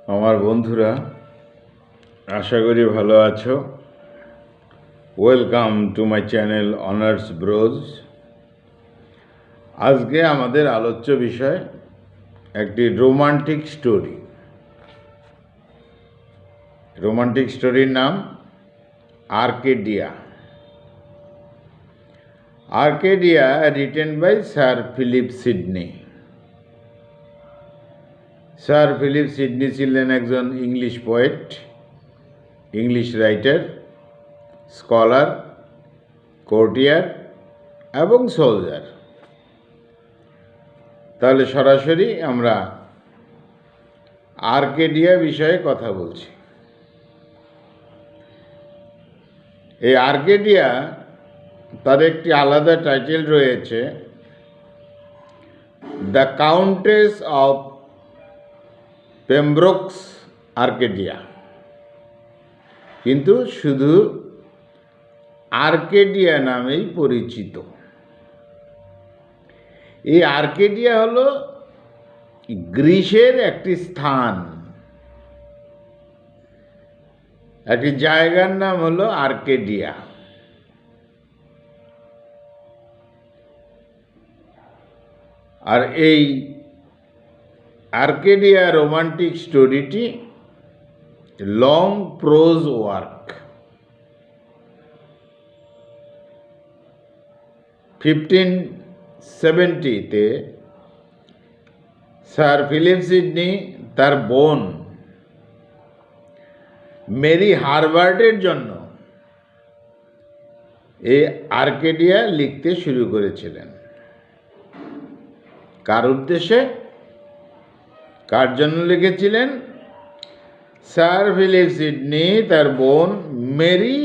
আমার বন্ধুরা, আশা করি ভালো আছো। Welcome to my channel honours Broz. আজকে আমাদের আলোচ্য বিষয় একটি রোমান্টিক স্টোরি। রোমান্টিক স্টোরির নাম Arcadia. Arcadia written by sir Philip Sidney. Sir Philip Sidney ছিলেন একজন English poet, English writer, scholar, courtier এবং সোলজার। তাহলে সরাসরি আমরা আর্কেডিয়া বিষয়ে কথা বলছি। এই আর্কেডিয়া তার একটি আলাদা টাইটেল রয়েছে, দ্য কাউন্টেস অফ পেমব্রোকস আর্কেডিয়া, কিন্তু শুধু আর্কেডিয়া নামেই পরিচিত। এই আর্কেডিয়া হলো গ্রিসের একটি স্থান, একটি জায়গার নাম হলো আর্কেডিয়া। আর এই আর্কেডিয়া রোমান্টিক স্টোরিটি লং প্রোজ ওয়ার্ক। 1570-তে স্যার ফিলিপ সিডনি তার বোন মেরি হারবার্টের জন্য এই আর্কেডিয়া লিখতে শুরু করেছিলেন। কার উদ্দেশ্যে, কার জন্য লিখেছিলেন? স্যার ফিলিপ সিডনি তার বোন মেরি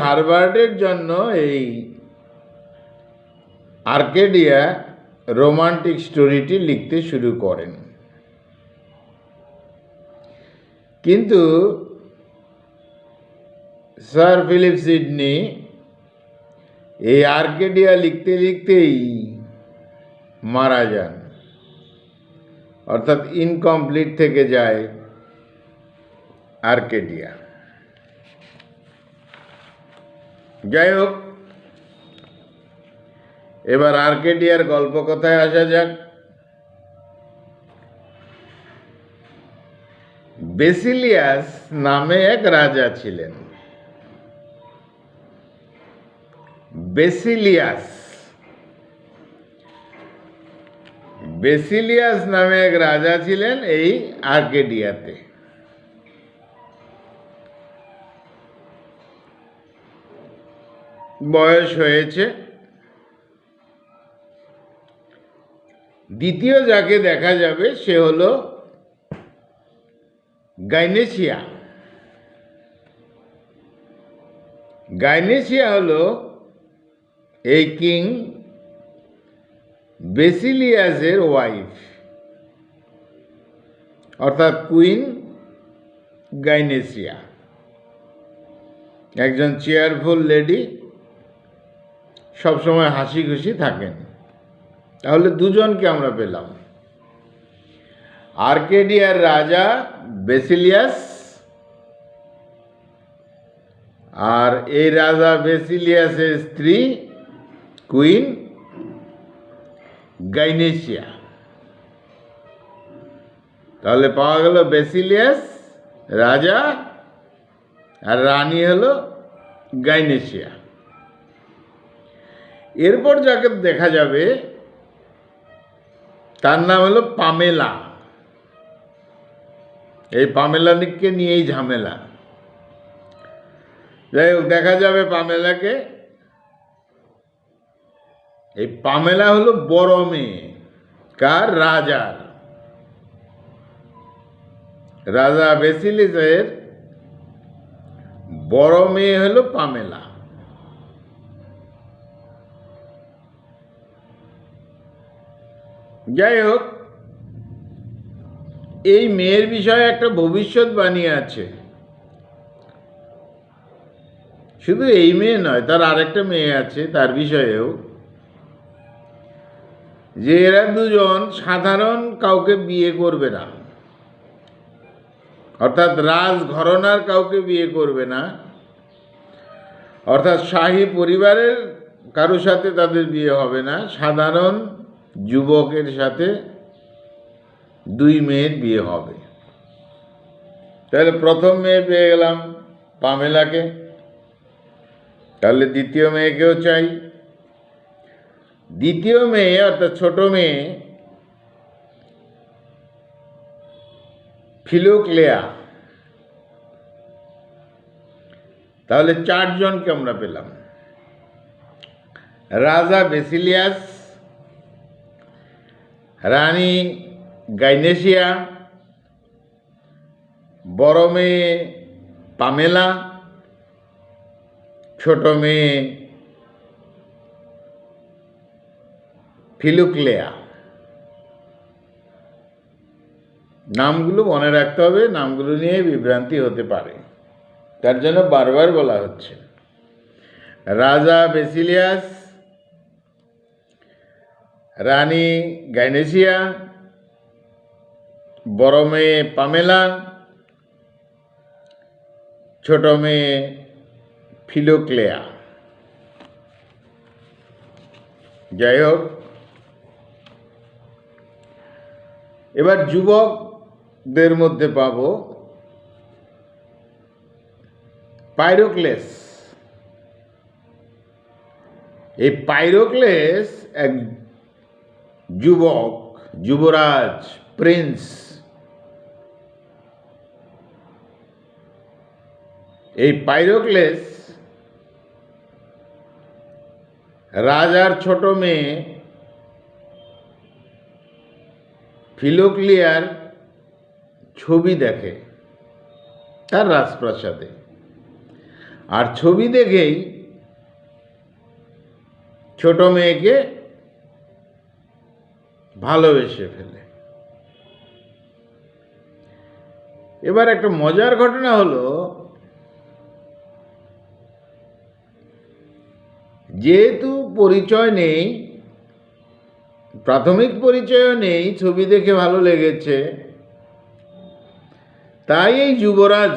হারবার্টের জন্য এই আর্কেডিয়া রোমান্টিক স্টোরিটি লিখতে শুরু করেন। কিন্তু স্যার ফিলিপ সিডনি এই আর্কেডিয়া লিখতে লিখতেই মারা যান, অর্থাৎ ইনকমপ্লিট থেকে যায় আর্কেডিয়া। যাই হোক, এবার আর্কেডিয়ার গল্প কথায় আসা যাক। বেসিলিয়াস নামে এক রাজা ছিলেন। বেসিলিয়াস নামে এক রাজা ছিলেন এই আর্কেডিয়াতে। বয়স হয়েছে। দ্বিতীয় যাকে দেখা যাবে সে হলো গাইনেসিয়া। গাইনেসিয়া হলো এই কিং বেসিলিয়াসের ওয়াইফ, অর্থাৎ কুইন গাইনেসিয়া, একজন চেয়ারফুল লেডি, সবসময় হাসি খুশি থাকেন। তাহলে দুজনকে আমরা পেলাম, আর্কেডিয়ার রাজা বেসিলিয়াস আর এই রাজা বেসিলিয়াসের স্ত্রী কুইন গাইনেসিয়া। তাহলে পাওয়া গেল বেসিলিয়াস রাজা আর রানী হলো গাইনেসিয়া। এরপর যাকে দেখা যাবে তার নাম হলো পামেলা। এই পামেলাকে নিয়েই ঝামেলা। যাই হোক, দেখা যাবে পামেলাকে। এই পামেলা হলো বড় মেয়ে কার? রাজার। রাজা বেসিলিয়াসের বড় মেয়ে হলো পামেলা। যাই হোক, এই মেয়ের বিষয়ে একটা ভবিষ্যৎবাণী আছে। শুধু এই মেয়ে নয়, তার আরেকটা মেয়ে আছে, তার বিষয়েও। যে এরা দুজন সাধারণ কাউকে বিয়ে করবে না, অর্থাৎ রাজঘরানার কাউকে বিয়ে করবে না, অর্থাৎ শাহী পরিবারের কারোর সাথে তাদের বিয়ে হবে না, সাধারণ যুবকের সাথে দুই মেয়ের বিয়ে হবে। তাহলে প্রথম মেয়ে পেয়ে গেলাম পামেলাকে, তাহলে দ্বিতীয় মেয়েকেও চাই। দ্বিতীয় মেয়ে অর্থাৎ ছোট মেয়ে ফিলোক্লেয়া, তাহলে চারজনকে আমরা পেলাম। রাজা বেসিলিয়াস, রানী গাইনেসিয়া, বড় মেয়ে পামেলা, ছোট মেয়ে ফিলোক্লেয়া। নামগুলো মনে রাখতে হবে, নামগুলো নিয়ে বিভ্রান্তি হতে পারে, তার জন্য বারবার বলা হচ্ছে। রাজা বেসিলিয়াস, রানী গাইনেসিয়া, বড় মেয়ে পামেলা, ছোট মেয়ে ফিলোক্লেয়া। যাই হোক, এবার যুবকদের মধ্যে পাব পাইরোক্লেস। এই পাইরোক্লেস এক যুবক, যুবরাজ, প্রিন্স। এই পাইরোক্লেস রাজার ছোট মেয়ে ফিলোক্লিয়ার ছবি দেখে তার রাজপ্রাসাদে, আর ছবি দেখেই ছোট মেয়েকে ভালোবেসে ফেলে। এবার একটা মজার ঘটনা হলো, যেহেতু পরিচয় নেই, প্রাথমিক পরিচয়ও নেই, ছবি দেখে ভালো লেগেছে, তাই এই যুবরাজ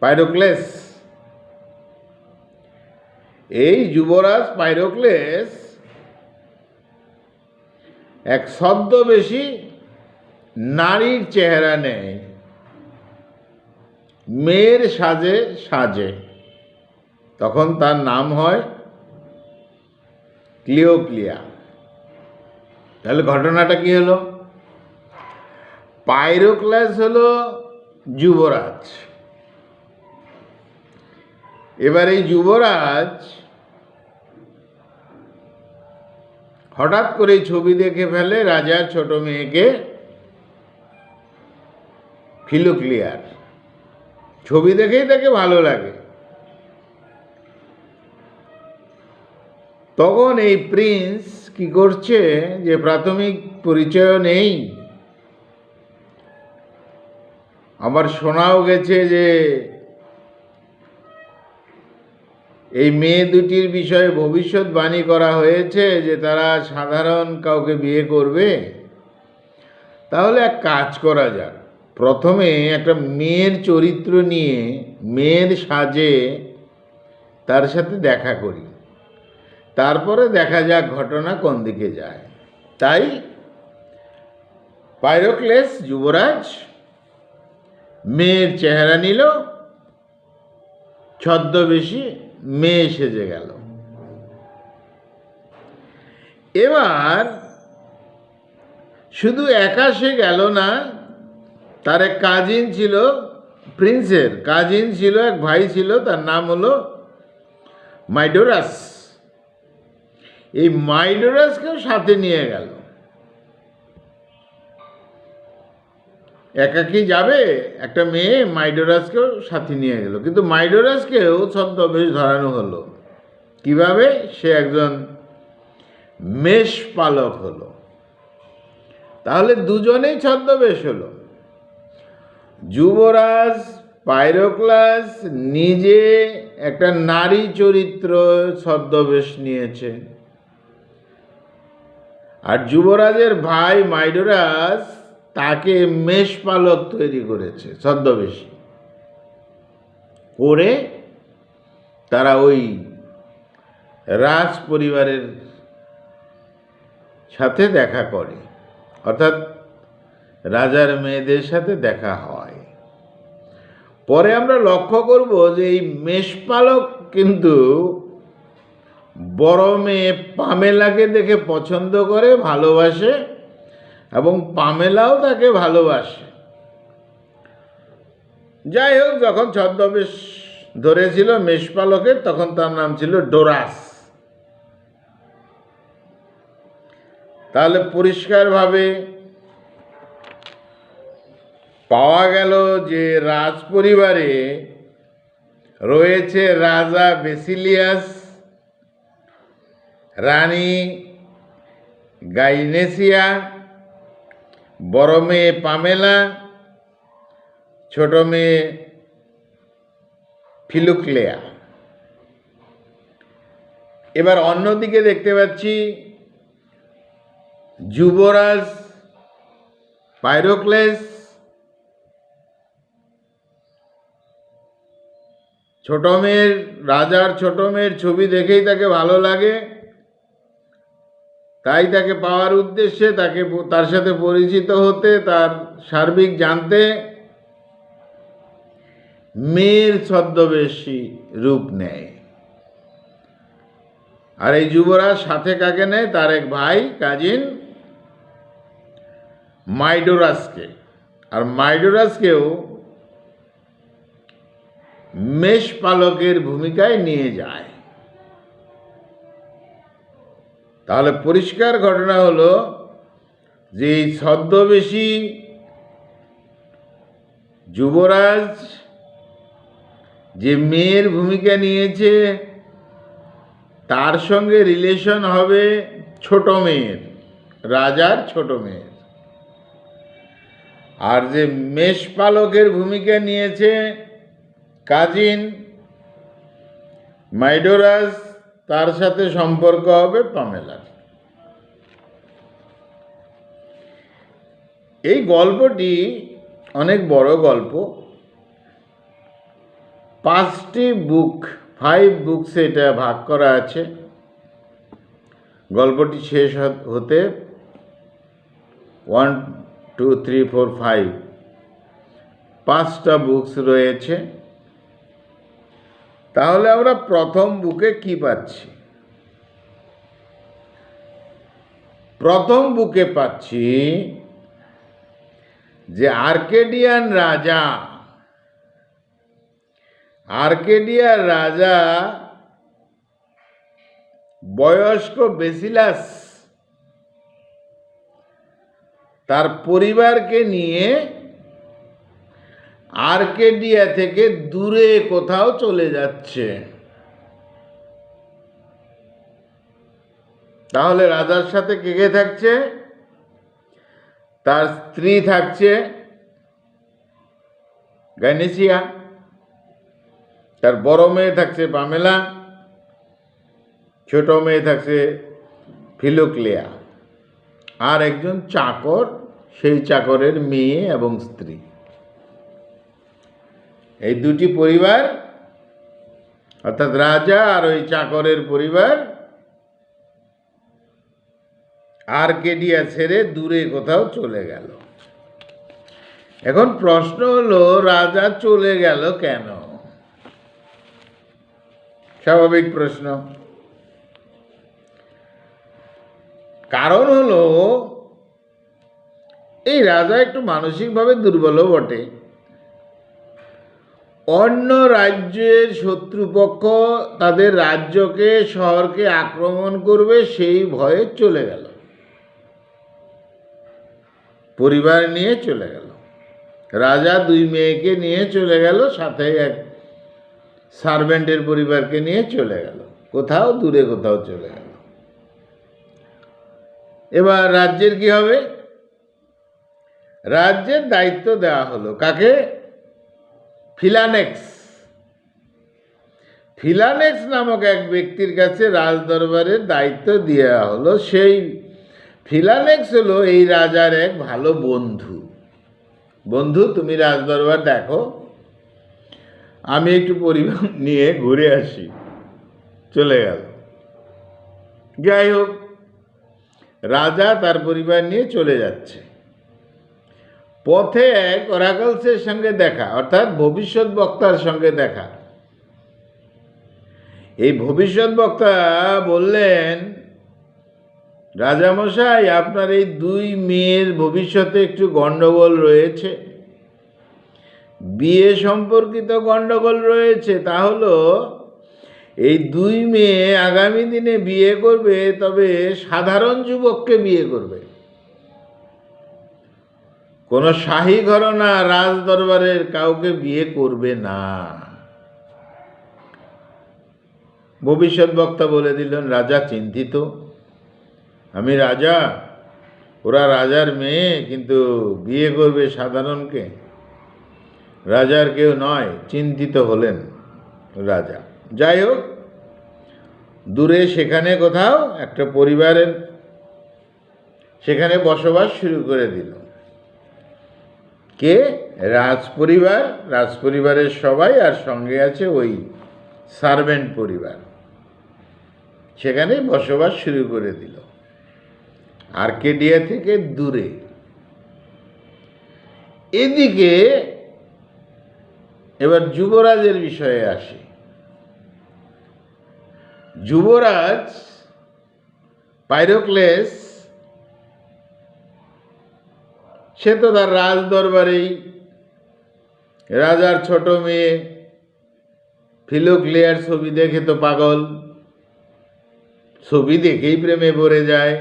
পাইরোক্লেস, এই যুবরাজ পাইরোক্লেস এক ছদ্মবেশী নারীর চেহারা নেয়, মেয়ের সাজে সাজে। তখন তার নাম হয় ক্লিওক্লিয়া। তাহলে ঘটনাটা কি হলো? পাইরোক্লাস হলো যুবরাজ। এবার এই যুবরাজ হঠাৎ করে ছবি দেখে ফেলে রাজার ছোট মেয়েকে ফিলোক্লিয়ার। ছবি দেখেই তাকে ভালো লাগে। তখন এই প্রিন্স কি করছে, যে প্রাথমিক পরিচয় নেই, আবার শোনাও গেছে যে এই মেয়ে দুটির বিষয়ে ভবিষ্যৎবাণী করা হয়েছে যে তারা সাধারণ কাউকে বিয়ে করবে। তাহলে এক কাজ করা যাক, প্রথমে একটা মেয়ের চরিত্র নিয়ে মেয়ের সাজে তার সাথে দেখা করি, তারপরে দেখা যাক ঘটনা কোন দিকে যায়। তাই পাইরোক্লেস যুবরাজ মেয়ের চেহারা নিল, ছদ্মবেশী মেয়ে সেজে গেল। এবার শুধু একা সে গেল না, তার এক কাজিন ছিল, প্রিন্সের কাজিন ছিল, এক ভাই ছিল, তার নাম হলো মাইডোরাস। এই মাইডোরাসকেও সাথে নিয়ে গেল। একাকি যাবে একটা মেয়ে, মাইডোরাসকেও সাথে নিয়ে গেল। কিন্তু মাইডোরাসকেও ছদ্মবেশ ধরানো হলো। কিভাবে? সে একজন মেষ পালক হলো। তাহলে দুজনেই ছদ্মবেশ হলো। যুবরাজ পাইরোক্লাস নিজে একটা নারী চরিত্র ছদ্মবেশ নিয়েছে, আর যুবরাজের ভাই মাইডোরাস তাকে মেষপালক তৈরি করেছে ছদ্মবেশী করে। তারা ওই রাজ পরিবারের সাথে দেখা করে, অর্থাৎ রাজার মেয়েদের সাথে দেখা হয়। পরে আমরা লক্ষ্য করব যে এই মেষপালক কিন্তু বড় মেয়ে পামেলাকে দেখে পছন্দ করে, ভালোবাসে, এবং পামেলাও তাকে ভালোবাসে। যাই হোক, যখন ছদ্মবেশ ধরেছিল মেষপালকের, তখন তার নাম ছিল ডোরাস। তাহলে পরিষ্কারভাবে পাওয়া গেল যে রাজ পরিবারে রয়েছে রাজা বেসিলিয়াস, রানী গাইনেসিয়া, বড় মেয়ে পামেলা, ছোট মেয়ে ফিলুক্লেয়া। এবার অন্যদিকে দেখতে পাচ্ছি যুবরাজ পাইরোক্লেস, ছোট মেয়ের, রাজার ছোট মেয়ের ছবি দেখেই তাকে ভালো লাগে, তাই তাকে পাওয়ার উদ্দেশ্যে তার সাথে পরিচিত হতে, তার সার্বিক জানতে মেয়ের ছদ্মবেশী রূপ নেয়। আর এই যুবরাজ সাথে কাকে নেয়? তার এক ভাই, কাজিন মাইডোরাসকে। আর মাইডোরাসকেও মেষপালকের ভূমিকায় নিয়ে যায়। তাহলে পরিষ্কার ঘটনা হলো যে এই ছদ্মবেশী যুবরাজ যে মেয়ের ভূমিকা নিয়েছে, তার সঙ্গে রিলেশন হবে ছোট মেয়ের, রাজার ছোট মেয়ের। আর যে মেষপালকের ভূমিকা নিয়েছে কাজিন মাইডোরাস, তার সাথে সম্পর্ক হবে পামেলার। এই গল্পটি অনেক বড় গল্প, 5টি বুক, 5 বুকসে এটা ভাগ করা আছে। গল্পটি শেষ হতে 1 2 3 4 5 5টা বুকস রয়েছে। তাহলে আমরা প্রথম বুকে কি পাচ্ছি? প্রথম বুকে পাচ্ছি যে আর্কেডিয়ার রাজা বয়স্ক বেসিলাস তার পরিবারকে নিয়ে আর্কেডিয়া থেকে দূরে কোথাও চলে যাচ্ছে। তাহলে রাজার সাথে কে কে থাকছে? তার স্ত্রী থাকছে গাইনেসিয়া, তার বড় মেয়ে থাকছে পামেলা, ছোট মেয়ে থাকছে ফিলুক্লেয়া, আর একজন চাকর, সেই চাকরের মেয়ে এবং স্ত্রী। এই দুটি পরিবার, অর্থাৎ রাজা আর ওই চাকরের পরিবার আর্কেডিয়া ছেড়ে দূরে কোথাও চলে গেল। এখন প্রশ্ন হলো, রাজা চলে গেল কেন? স্বাভাবিক প্রশ্ন। কারণ হলো, এই রাজা একটু মানসিকভাবে দুর্বলও বটে। অন্য রাজ্যের শত্রুপক্ষ তাদের রাজ্যকে, শহরকে আক্রমণ করবে, সেই ভয়ে চলে গেল, পরিবার নিয়ে চলে গেল। রাজা 2 মেয়েকে নিয়ে চলে গেল, সাথে এক সার্ভেন্টের পরিবারকে নিয়ে চলে গেল, কোথাও দূরে কোথাও চলে গেল। এবার রাজ্যের কি হবে? রাজ্যের দায়িত্ব দেওয়া হলো কাকে? ফিলানেক্স নামক এক ব্যক্তির কাছে রাজদরবারের দায়িত্ব দেওয়া হলো। সেই ফিলালেক্স হলো এই রাজার এক ভালো বন্ধু। বন্ধু, তুমি রাজদরবার দেখো, আমি একটু পরিবার নিয়ে ঘুরে আসি। চলে গেল। যাই হোক, রাজা তার পরিবার নিয়ে চলে যাচ্ছে। পথে এক অরাকলসের সঙ্গে দেখা, অর্থাৎ ভবিষ্যৎ বক্তার সঙ্গে দেখা। এই ভবিষ্যৎ বক্তা বললেন, রাজামশাই, আপনার এই দুই মেয়ের ভবিষ্যতে একটু গণ্ডগোল রয়েছে, বিয়ে সম্পর্কিত গণ্ডগোল রয়েছে। তা হলো এই দুই মেয়ে আগামী দিনে বিয়ে করবে, তবে সাধারণ যুবককে বিয়ে করবে, কোনো শাহী ঘরানা রাজ দরবারের কাউকে বিয়ে করবে না। ভবিষ্যৎ বক্তা বলে দিলেন, রাজা চিন্তিত। আমি রাজা, ওরা রাজার মেয়ে, কিন্তু বিয়ে করবে সাধারণকে, রাজার কেউ নয়। চিন্তিত হলেন রাজা। যাই হোক, দূরে সেখানে কোথাও একটা পরিবারের সেখানে বসবাস শুরু করে দিল। কে? রাজপরিবার। রাজপরিবারের সবাই, আর সঙ্গে আছে ওই সার্ভেন্ট পরিবার। সেখানে বসবাস শুরু করে দিল আর্কেডিয়া থেকে দূরে। এদিকে এবার যুবরাজের বিষয়ে আসে। যুবরাজ পাইরোক্লেস, সে তো তার রাজ দরবারেই রাজার ছোট মেয়ে ফিলোক্লিয়ার ছবি দেখে তো পাগল, ছবি দেখেই প্রেমে পড়ে যায়।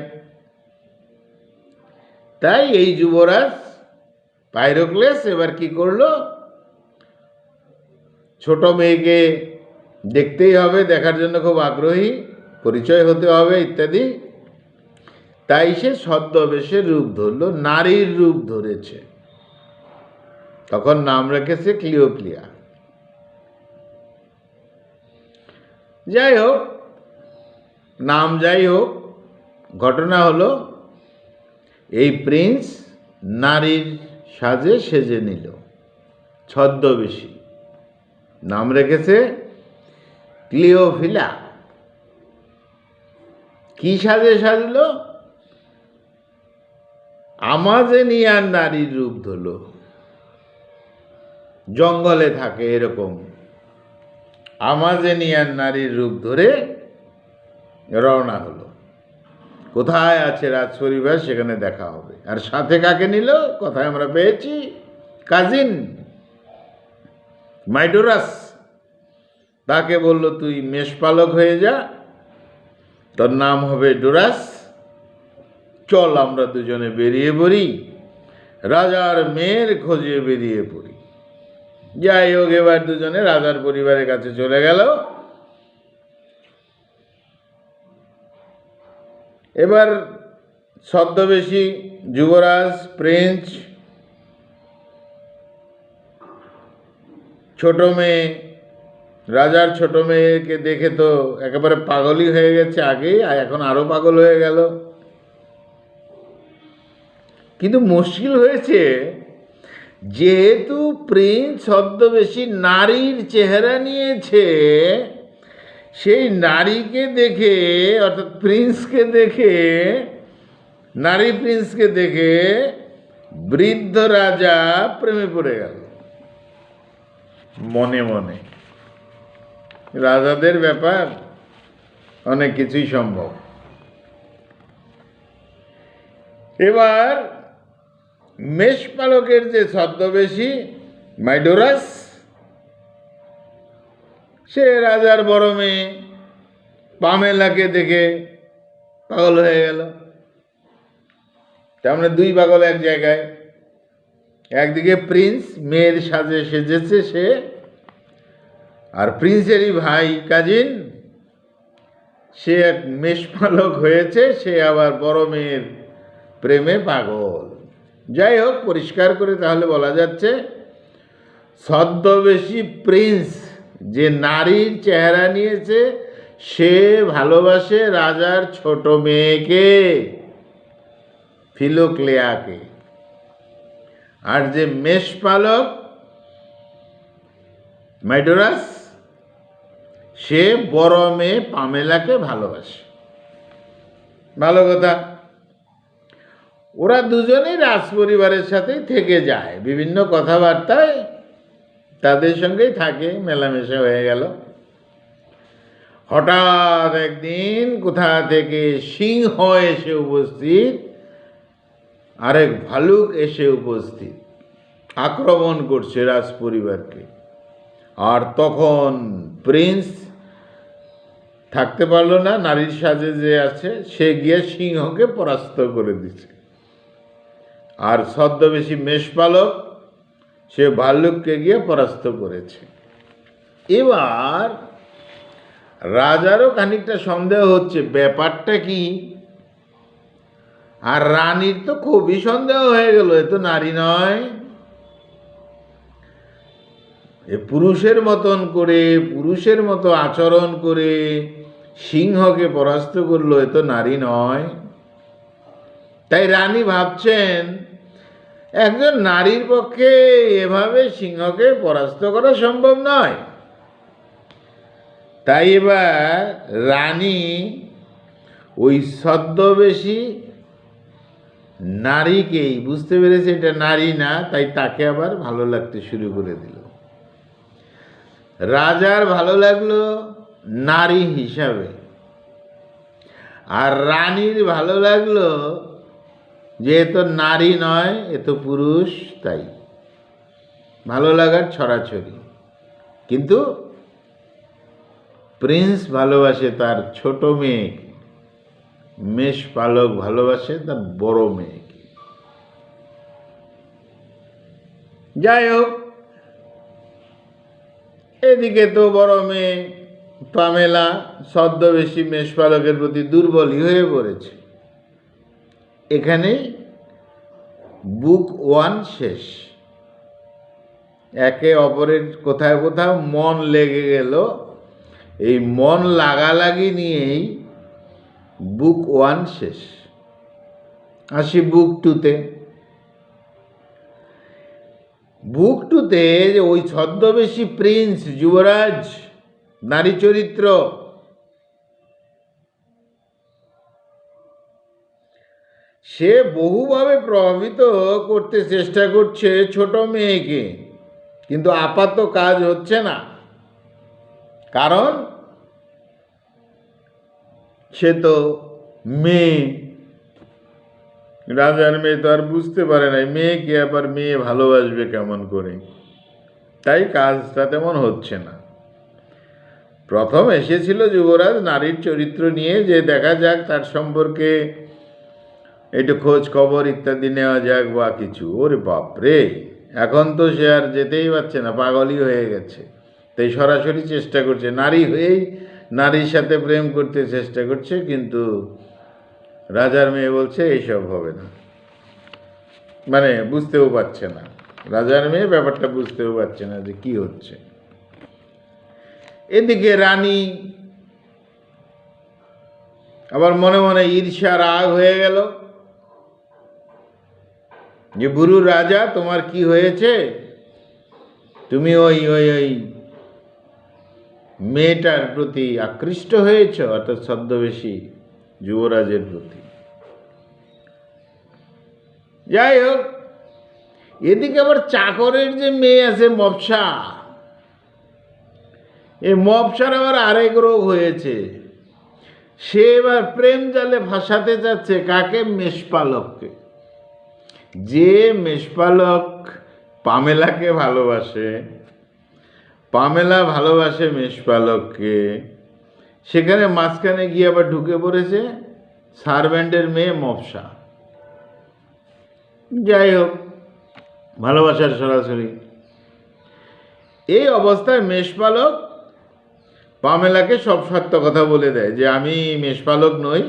তাই এই যুবরাজ পাইরোক্লেস এবার কি করলো, ছোট মেয়েকে দেখতেই হবে, দেখার জন্য খুব আগ্রহী, পরিচয় হতে হবে ইত্যাদি। তাই সে ছদ্মবেশে রূপ ধরল, নারীর রূপ ধরেছে। তখন নাম রেখেছে ক্লিওক্লিয়া। যাই হোক, নাম যাই হোক, ঘটনা হলো এই প্রিন্স নারীর সাজে সেজে নিল, ছদ্মবেশী। নাম রেখেছে ক্লিওফিলা। কি সাজে সাজলো? আমাজেনিয়ান নারীর রূপ ধরল। জঙ্গলে থাকে এরকম আমাজেনিয়ান নারীর রূপ ধরে রওনা হলো। কোথায় আছে রাজপরিবার, সেখানে দেখা হবে। আর সাথে কাকে নিল? কথায় আমরা পেয়েছি, কাজিন মাইডোরাস। তাকে বলল, তুই মেষপালক হয়ে যা, তোর নাম হবে ডোরাস। চল আমরা দুজনে বেরিয়ে পড়ি, রাজার মেয়ের খোঁজে বেরিয়ে পড়ি। যাই হোক, এবার দুজনে রাজার পরিবারের কাছে চলে গেল। এবার ছদ্মবেশী যুবরাজ প্রিন্স, ছোট মেয়ে, রাজার ছোট মেয়েকে দেখে তো একেবারে পাগলই হয়ে গেছে আগেই, আর এখন আরো পাগল হয়ে গেল। কিন্তু মুশকিল হয়েছে, যেহেতু প্রিন্স ছদ্মবেশী নারীর চেহারা নিয়েছে, সেই নারীকে দেখে, অর্থাৎ প্রিন্সকে দেখে, নারী প্রিন্সকে দেখে বৃদ্ধ রাজা প্রেমে পড়ে গেল মনে মনে। রাজাদের ব্যাপার, অনেক কিছুই সম্ভব। এবার মেষপালকের যে ছদ্মবেশী মাইডোরাস, সে রাজার বড় মেয়ে পামেলাকে দেখে পাগল হয়ে গেল। তার মানে দুই পাগল এক জায়গায়। একদিকে প্রিন্স মেয়ের সাজে সেজেছে সে, আর প্রিন্সেরই ভাই কাজিন, সে এক মেষপালক হয়েছে, সে আবার বড় মেয়ের প্রেমে পাগল। যাই হোক, পরিষ্কার করে তাহলে বলা যাচ্ছে, ছদ্মবেশী প্রিন্স যে নারীর চেহারা নিয়েছে, সে ভালোবাসে রাজার ছোট মেয়েকে। ফিলোক্লেয়াকে। আর যে মেষপালক মাইডোরাস, সে বড় মেয়ে পামেলাকে ভালোবাসে। ভালো কথা। ওরা দুজনেই রাজপরিবারের সাথেই থেকে যায়, বিভিন্ন কথাবার্তায় তাদের সঙ্গেই থাকে, মেলামেশা হয়ে গেল। হঠাৎ একদিন কোথা থেকে সিংহ এসে উপস্থিত, আরেক ভালুক এসে উপস্থিত, আক্রমণ করছে রাজপরিবারকে। আর তখন প্রিন্স থাকতে পারলো না, নারীর সাজে যে আছে, সে গিয়ে সিংহকে পরাস্ত করে দিচ্ছে। আর ছদ্মবেশী মেষপালক সে ভাল্লুককে গিয়ে পরাস্ত করেছে। এবার রাজারও খানিকটা সন্দেহ হচ্ছে ব্যাপারটা কি, আর রানীর তো খুবই সন্দেহ হয়ে গেল, এ তো নারী নয়, এ পুরুষের মতন করে, পুরুষের মতো আচরণ করে সিংহকে পরাস্ত করলো, এ তো নারী নয়। তাই রানী ভাবছেন একজন নারীর পক্ষে এভাবে সিংহকে পরাস্ত করা সম্ভব নয়। তাই এবার রানী ওই ছদ্মবেশী নারীকেই বুঝতে পেরেছে এটা নারী না, তাই তাকে আবার ভালো লাগতে শুরু করে দিল। রাজার ভালো লাগলো নারী হিসাবে, আর রানীর ভালো লাগলো যে এ তো নারী নয়, এ তো পুরুষ। তাই ভালো লাগার ছড়াছড়ি। কিন্তু প্রিন্স ভালোবাসে তার ছোট মেয়েকে, মেষপালক ভালোবাসে তার বড় মেয়েকে। যাই হোক, এদিকে তো বড় মেয়ে পামেলা ছদ্মবেশী মেষপালকের প্রতি দুর্বলই হয়ে পড়েছে। এখানেই বুক 1 শেষ। একে অপরের কোথায় কোথাও মন লেগে গেল, এই মন লাগালাগি নিয়েই বুক 1 শেষ। আসি বুক 2-তে। বুক 2-তে যে ওই ছদ্মবেশী প্রিন্স, যুবরাজ, নারী চরিত্র, সে বহুভাবে প্রভাবিত করতে চেষ্টা করছে ছোট মেয়েকে, কিন্তু আপাতত কাজ হচ্ছে না। কারণ সে তো মেয়ে, রাজার মেয়ে, তো আর বুঝতে পারে না মেয়েকে আবার মেয়ে ভালোবাসবে কেমন করে। তাই কাজটা তেমন হচ্ছে না। প্রথম এসেছিল যুবরাজ নারীর চরিত্র নিয়ে, যে দেখা যাক তার সম্পর্কে একটু খোঁজ খবর ইত্যাদি নেওয়া যাক বা কিছু। ওরে বাপরে, এখন তো সে আর যেতেই পারছে না, পাগলই হয়ে গেছে। তাই সরাসরি চেষ্টা করছে, নারী হয়েই নারীর সাথে প্রেম করতে চেষ্টা করছে। কিন্তু রাজার মেয়ে বলছে এইসব হবে না, মানে বুঝতেও পারছে না, রাজার মেয়ে ব্যাপারটা বুঝতেও পারছে না যে কি হচ্ছে। এদিকে রানী আবার মনে মনে ঈর্ষা রাগ হয়ে গেল যে বুড়ো রাজা, তোমার কি হয়েছে? তুমি ওই ওই ওই মেয়েটার প্রতি আকৃষ্ট হয়েছ, অর্থাৎ ছদ্মবেশী যুবরাজের প্রতি। যাই হোক, এদিকে আবার চাকরের যে মেয়ে আছে মবসা, এই মবসার আবার আরেক রোগ হয়েছে। সে এবার প্রেম জালে ভাসাতে যাচ্ছে কাকে? মেষপালককে। যে মেষপালক পামেলাকে ভালোবাসে, পামেলা ভালোবাসে মেষপালককে, সেখানে মাঝখানে গিয়ে আবার ঢুকে পড়েছে সার্ভেন্টের মেয়ে মবসা। যাই হোক, ভালোবাসার সরাসরি। এই অবস্থায় মেষপালক পামেলাকে সব সত্য কথা বলে দেয় যে আমি মেষপালক নই,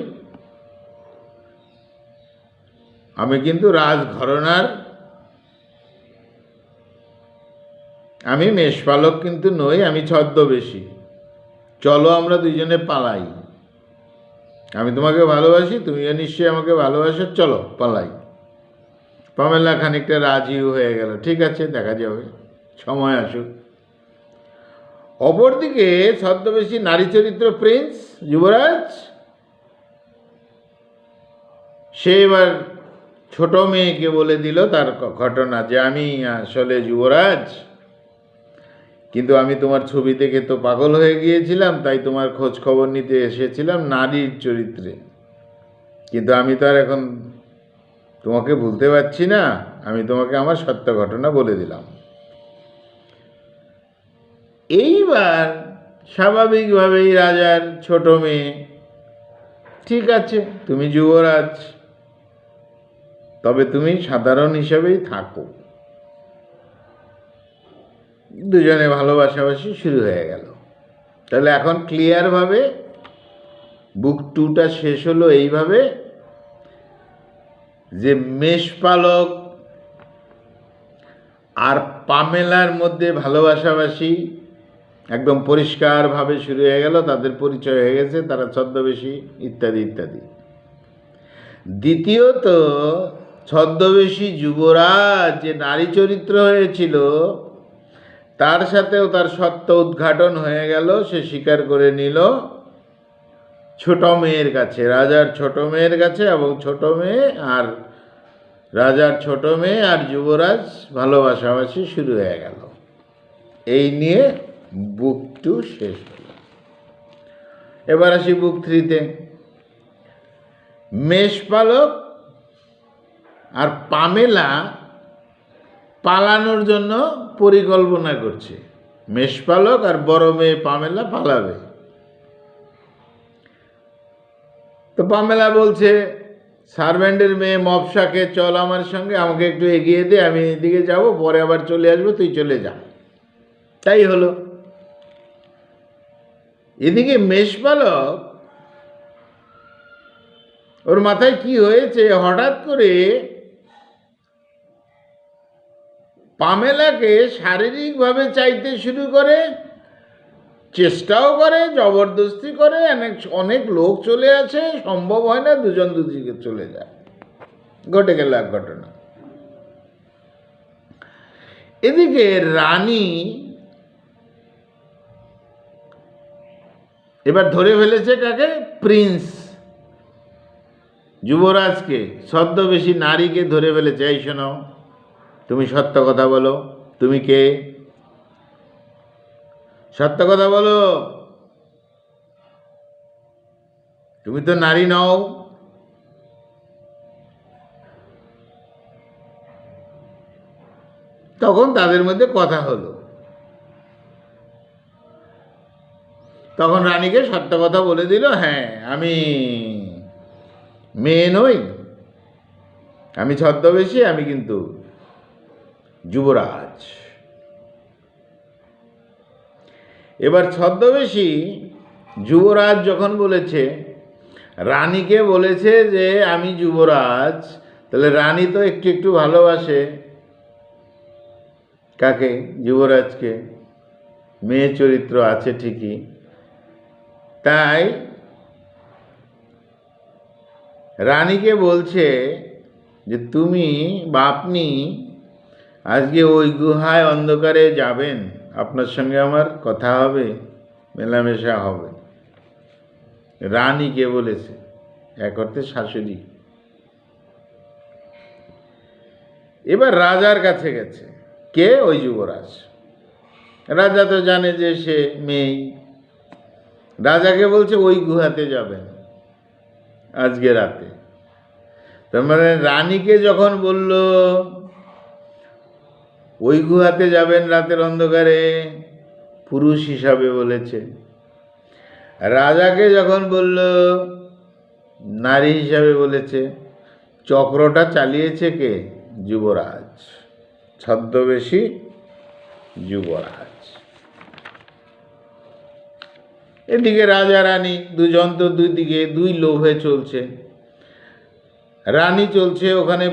আমি কিন্তু রাজঘরানার, আমি মেষপালক কিন্তু নই, আমি ছদ্মবেশী। চলো আমরা দুইজনে পালাই। আমি তোমাকে ভালোবাসি, তুমিও নিশ্চয়ই আমাকে ভালোবাসো, চলো পালাই। পামেলা খানিকটা রাজিও হয়ে গেল, ঠিক আছে দেখা যাবে, সময় আসুক। অপরদিকে ছদ্মবেশী নারী চরিত্র প্রিন্স যুবরাজ, সে এবার ছোট মেয়েকে বলে দিল তার ঘটনা, যে আমি আসলে যুবরাজ, কিন্তু আমি তোমার ছবি দেখে তো পাগল হয়ে গিয়েছিলাম, তাই তোমার খোঁজ খবর নিতে এসেছিলাম নারীর চরিত্রে, কিন্তু আমি তো আর এখন তোমাকে ভুলতে পারছি না, আমি তোমাকে আমার সত্য ঘটনা বলে দিলাম। এইবার স্বাভাবিকভাবেই রাজার ছোট মেয়ে, ঠিক আছে তুমি যুবরাজ, তবে তুমি সাধারণ হিসাবেই থাকো। দুজনে ভালোবাসাবাসি শুরু হয়ে গেল। তাহলে এখন ক্লিয়ারভাবে বুক 2টা শেষ হলো এইভাবে যে মেষপালক আর পামেলার মধ্যে ভালোবাসাবাসি একদম পরিষ্কারভাবে শুরু হয়ে গেল, তাদের পরিচয় হয়ে গেছে, তারা ছদ্মবেশী ইত্যাদি ইত্যাদি। দ্বিতীয়ত, ছদ্মবেশী যুবরাজ যে নারী চরিত্র হয়েছিল তার সাথেও তার সত্য উদ্ঘাটন হয়ে গেল, সে স্বীকার করে নিল ছোট মেয়ের কাছে, রাজার ছোট মেয়ের কাছে, এবং ছোট মেয়ে আর রাজার ছোট মেয়ে আর যুবরাজ ভালোবাসাবাসি শুরু হয়ে গেল। এই নিয়ে বুক 2 শেষ হল। এবার আসি বুক 3-তে। মেষপালক আর পামেলা পালানোর জন্য পরিকল্পনা করছে। মেষপালক আর বড় মেয়ে পামেলা পালাবে। তো পামেলা বলছে সার্ভেন্টের মেয়ে মবসাকে, চল আমার সঙ্গে, আমাকে একটু এগিয়ে দে, আমি এদিকে যাব, পরে আবার চলে আসবো, তুই চলে যা। তাই হলো। এদিকে মেষপালক, ওর মাথায় কি হয়েছে, হঠাৎ করে পামেলাকে শারীরিকভাবে চাইতে শুরু করে, চেষ্টাও করে, জবরদস্তি করে, অনেক লোক চলে আসে, সম্ভব হয় না, দুজন দুদিকে চলে যায়, ঘটে গেল এক ঘটনা। এদিকে রানী এবার ধরে ফেলেছে কাকে, প্রিন্স যুবরাজকে, ছদ্মবেশী নারীকে ধরে ফেলেছে। এই শোনো, তুমি সত্য কথা বলো, তুমি কে, সত্য কথা বলো, তুমি তো নারী নও। তখন তাদের মধ্যে কথা হলো। তখন রানীকে সত্য কথা বলে দিল, হ্যাঁ আমি মেয়ে নই, আমি ছদ্মবেশী, আমি কিন্তু যুবরাজ। এবার ছদ্মবেশী যুবরাজ যখন বলেছে, রানীকে বলেছে যে আমি যুবরাজ, তাহলে রানী তো একটু একটু ভালোবাসে কাকে, যুবরাজকে, মেয়ে চরিত্র আছে ঠিকই, তাই রানীকে বলছে যে তুমি বা আপনি আজকে ওই গুহায় অন্ধকারে যাবেন, আপনার সঙ্গে আমার কথা হবে, মেলামেশা হবে। রানীকে বলেছে, এক অর্থে শাশুড়ি। এবার রাজার কাছে গেছে, কে, ওই যুবরাজ। রাজা তো জানে যে সে মেয়ে, রাজাকে বলছে ওই গুহাতে যাবেন আজকে রাতে। তার মানে রানীকে যখন বলল ওই গুহাতে যাবেন রাতের অন্ধকারে, পুরুষ হিসাবে বলেছে। রাজাকে যখন বলল নারী হিসাবে বলেছে। চক্রটা চালিয়েছে কে, যুবরাজ, ছদ্মবেশী যুবরাজ। এদিকে রাজা রানী দুজন তো দুই দিকে দুই লোভে চলছে। রানী চলছে ওখানে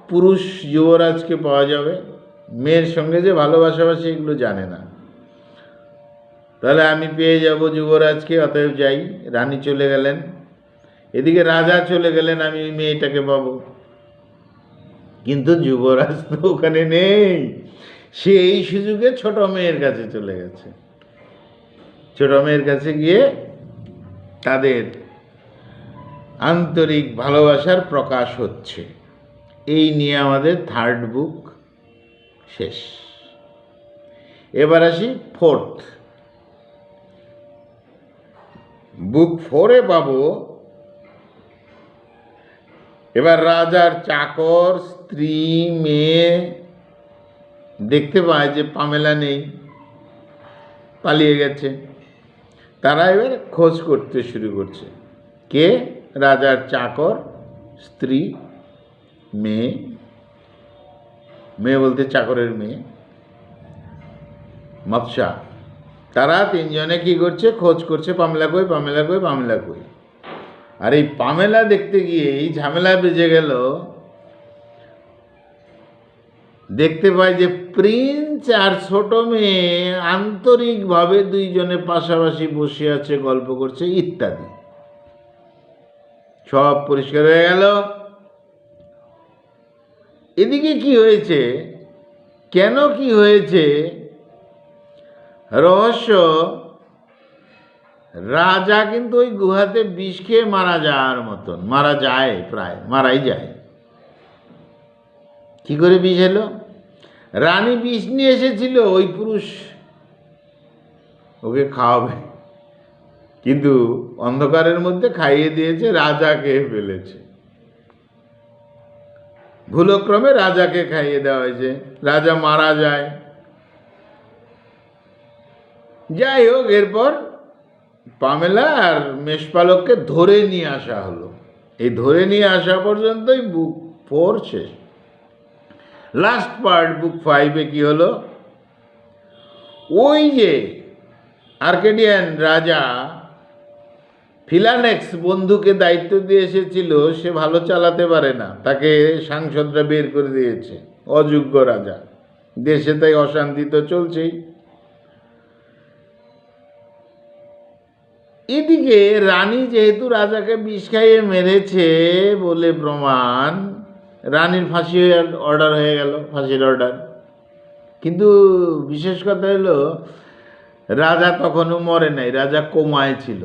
পুরুষ যুবরাজকে পাওয়া যাবে, মেয়ের সঙ্গে যে ভালোবাসাবাসি এগুলো জানে না, তাহলে আমি পেয়ে যাব যুবরাজকে, অতএব যাই। রানী চলে গেলেন। এদিকে রাজা চলে গেলেন, আমি মেয়েটাকে পাবো, কিন্তু যুবরাজ তো ওখানে নেই। সে এই সুযোগে ছোট মেয়ের কাছে চলে গেছে। ছোট মেয়ের কাছে গিয়ে তাদের আন্তরিক ভালোবাসার প্রকাশ হচ্ছে। এই নিয়ে আমাদের থার্ড বুক শেষ। এবার আসি ফোর্থ বুক। 4-এ পাবো এবার রাজার চাকর, স্ত্রী, মেয়ে দেখতে পায় যে পামেলা নেই, পালিয়ে গেছে। তারা এবার খোঁজ করতে শুরু করছে। কে? রাজার চাকর, স্ত্রী, মেয়ে। মেয়ে বলতে চাকরের মেয়ে, মৎসা। তারা তিনজনে কি করছে? খোঁজ করছে, পামেলা কই, পামেলা কই, পামেলা কই। আর এই পামেলা দেখতে গিয়ে এই ঝামেলা বেজে গেল। দেখতে পাই যে প্রিন্স আর ছোট মেয়ে আন্তরিকভাবে দুইজনে পাশাপাশি বসে আছে, গল্প করছে ইত্যাদি। সব পরিষ্কার হয়ে গেল। এদিকে কি হয়েছে, কেন কি হয়েছে রহস্য। রাজা কিন্তু ওই গুহাতে বিষ খেয়ে মারা যাওয়ার মতন, মারা যায়, প্রায় মারাই যায়। কি করে বিষ এলো? রানী বিষ নিয়ে এসেছিল, ওই পুরুষ ওকে খাওয়াবে, কিন্তু অন্ধকারের মধ্যে খাইয়ে দিয়েছে, রাজা খেয়ে ফেলেছে। ভুলক্রমে রাজাকে খাইয়ে দেওয়া হয়েছে, রাজা মারা যায়। যাই হোক, এরপর পামেলা আর মেষপালককে ধরে নিয়ে আসা হলো। এই ধরে নিয়ে আসা পর্যন্তই বুক 4 শেষ। লাস্ট পার্ট বুক 5-এ কি হলো? ওই যে আর্কেডিয়ান রাজা ফিলানেক্স বন্ধুকে দায়িত্ব দিয়ে এসেছিল, সে ভালো চালাতে পারে না, তাকে সাংসদরা বের করে দিয়েছে, অযোগ্য রাজা। দেশে তাই অশান্তি তো চলছেই। এদিকে রানী যেহেতু রাজাকে বিষ খাইয়ে মেরেছে বলে প্রমাণ, রানীর ফাঁসি অর্ডার হয়ে গেল, ফাঁসির অর্ডার। কিন্তু বিশেষ কথা হলো রাজা তখনও মরে নাই, রাজা কোমায় ছিল।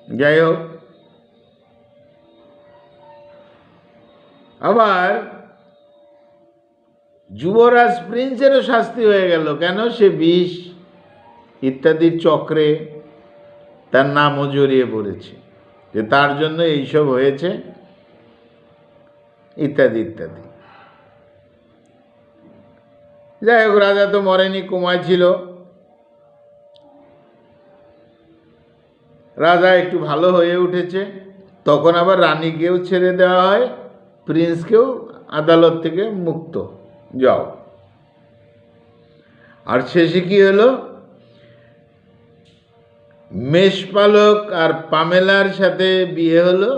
যাই হোক, আবার যুবরাজ প্রিন্সেরও শাস্তি হয়ে গেল। কেন? সে বিষ ইত্যাদির চক্রে তার নামও জড়িয়ে পড়েছে, যে তার জন্য এইসব হয়েছে ইত্যাদি ইত্যাদি। যাই হোক, রাজা তো মরেনি, কোমায় ছিল। রাজা একটু ভালো হয়ে উঠেছে, তখন আবার রানীকেও ছেড়ে দেওয়া হয়, প্রিন্সকেও আদালত থেকে মুক্ত, যাও। আর শেষে কি হলো? মেষপালক আর পামেলার সাথে বিয়ে হলো,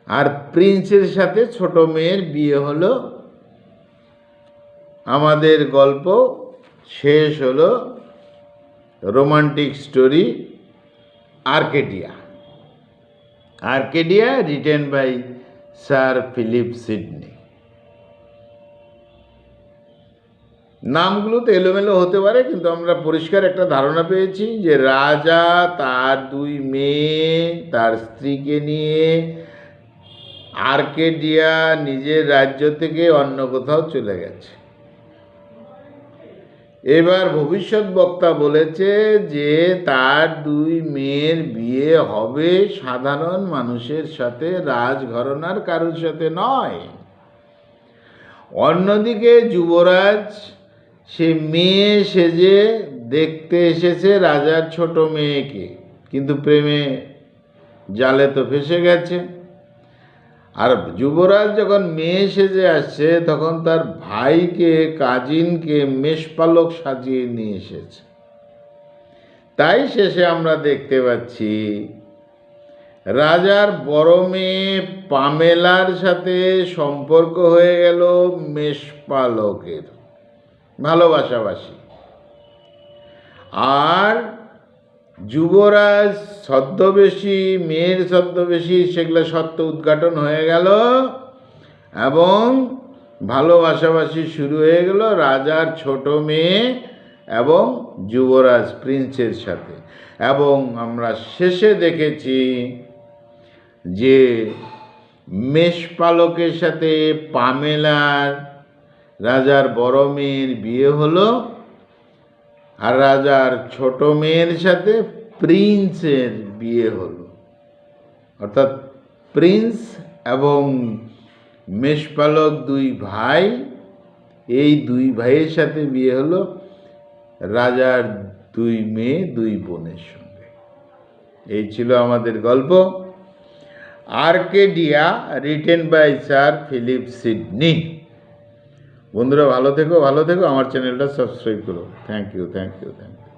আর প্রিন্সের সাথে ছোট মেয়ের বিয়ে হলো। আমাদের গল্প শেষ হলো। Romantic story Arcadia. Arcadia written by sir Philip Sidney. নামগুলো তো এলোমেলো হতে পারে, কিন্তু আমরা পরিষ্কার একটা ধারণা পেয়েছি যে রাজা তার 2 মেয়ে, তার স্ত্রীকে নিয়ে আর্কেডিয়া নিজের রাজ্য থেকে অন্য কোথাও চলে গেছে। এবার ভবিষ্যৎ বক্তা বলেছে যে তার 2 মেয়ের বিয়ে হবে সাধারণ মানুষের সাথে, রাজঘরানার কারোর সাথে নয়। অন্যদিকে যুবরাজ সে মেয়ে সেজে দেখতে এসেছে রাজার ছোট মেয়েকে, কিন্তু প্রেমে জালে তো ফেসে গেছে। আর যুবরাজ যখন মেয়ে সেজে আসছে, তখন তার ভাইকে, কাজিনকে মেষপালক সাজিয়ে নিয়ে এসেছে। তাই শেষে আমরা দেখতে পাচ্ছি রাজার বড় মেয়ে পামেলার সাথে সম্পর্ক হয়ে গেল মেষপালকের, ভালোবাসাবাসী। আর যুবরাজ ছদ্মবেশী, মেয়ের ছদ্মবেশী, সেগুলো সত্য উদ্ঘাটন হয়ে গেল এবং ভালোবাসাবাসি শুরু হয়ে গেল রাজার ছোট মেয়ে এবং যুবরাজ প্রিন্সের সাথে। এবং আমরা শেষে দেখেছি যে মেষপালকের সাথে পামেলার, রাজার বড় মেয়ের বিয়ে হলো, আর রাজার ছোট মেয়ের সাথে প্রিন্সের বিয়ে হলো। অর্থাৎ প্রিন্স এবং মেষপালক দুই ভাই, এই দুই ভাইয়ের সাথে বিয়ে হলো রাজার দুই মেয়ে দুই বোনের সঙ্গে। এই ছিল আমাদের গল্প Arcadia, written by sir Philip Sidney. বন্ধুরা ভালো থেকো, ভালো থেকো। আমার চ্যানেলটা সাবস্ক্রাইব করো। Thank you, thank you, thank you.